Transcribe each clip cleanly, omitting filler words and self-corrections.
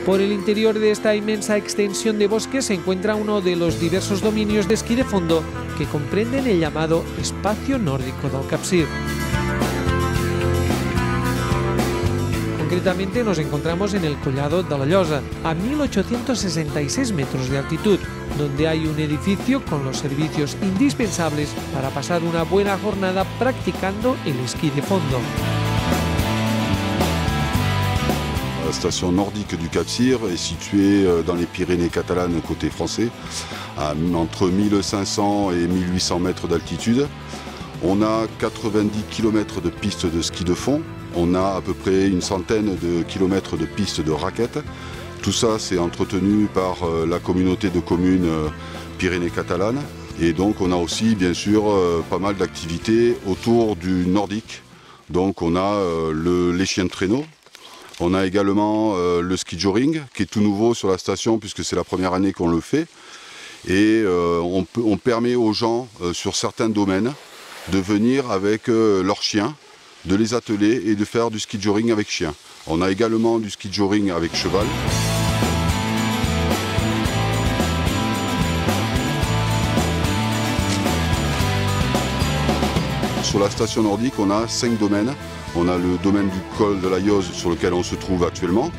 Por el interior de esta inmensa extensión de bosque se encuentra uno de los diversos dominios de esquí de fondo que comprenden el llamado Espacio Nórdico del Capcir. Concretamente nos encontramos en el Collado de la Llosa, a 1866 metros de altitud, donde hay un edificio con los servicios indispensables para pasar una buena jornada practicando el esquí de fondo. La station nordique du Capcir est située dans les Pyrénées catalanes côté français, entre 1500 et 1800 mètres d'altitude. On a 90 km de pistes de ski de fond, on a à peu près une centaine de kilomètres de pistes de raquettes. Tout ça c'est entretenu par la communauté de communes Pyrénées catalanes. Et donc on a aussi bien sûr pas mal d'activités autour du nordique. Donc on a les chiens de traîneau. On a également le ski joring qui est tout nouveau sur la station puisque c'est la première année qu'on le fait. Et on permet aux gens sur certains domaines de venir avec leurs chiens, de les atteler et de faire du ski joring avec chien. On a également du ski joring avec cheval. Sur la station nordique, on a 5 domaines. On a le domaine du col de la Llose sur lequel on se trouve actuellement.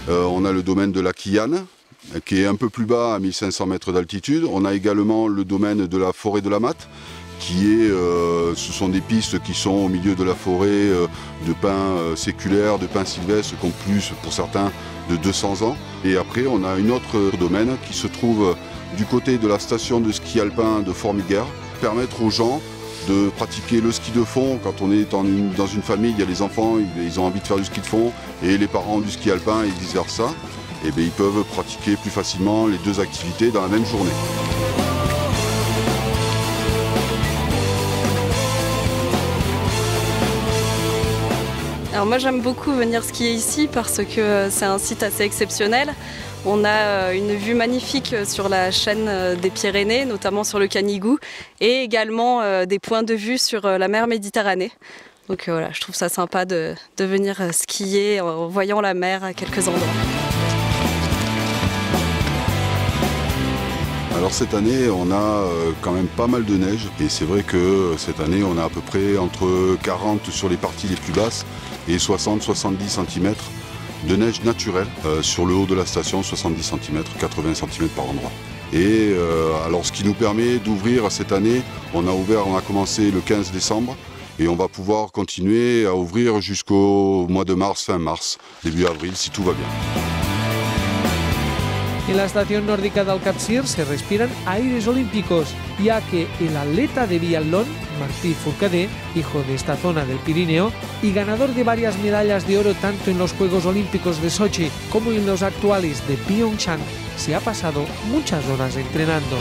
On a le domaine de la Quillanne qui est un peu plus bas à 1500 mètres d'altitude. On a également le domaine de la forêt de la Matte ce sont des pistes qui sont au milieu de la forêt de pins séculaires, de pins sylvestres qui ont plus pour certains de 200 ans. Et après on a un autre domaine qui se trouve du côté de la station de ski alpin de Formiguères, permettre aux gens de pratiquer le ski de fond. Quand on est dans une famille, il y a les enfants, ils ont envie de faire du ski de fond et les parents du ski alpin et vice versa. Et bien, ils peuvent pratiquer plus facilement les deux activités dans la même journée. Alors moi j'aime beaucoup venir skier ici parce que c'est un site assez exceptionnel. On a une vue magnifique sur la chaîne des Pyrénées, notamment sur le Canigou, et également des points de vue sur la mer Méditerranée. Donc voilà, je trouve ça sympa de venir skier en voyant la mer à quelques endroits. Alors cette année, on a quand même pas mal de neige et c'est vrai que cette année, on a à peu près entre 40 sur les parties les plus basses et 60-70 cm de neige naturelle sur le haut de la station, 70 cm, 80 cm par endroit. Et alors ce qui nous permet d'ouvrir cette année, on a commencé le 15 décembre et on va pouvoir continuer à ouvrir jusqu'au mois de mars, fin mars, début avril si tout va bien. En la estación nórdica del Capcir se respiran aires olímpicos, ya que el atleta de biatlón, Martí Fourcade, hijo de esta zona del Pirineo, y ganador de varias medallas de oro tanto en los Juegos Olímpicos de Sochi como en los actuales de Pyeongchang, se ha pasado muchas horas entrenando.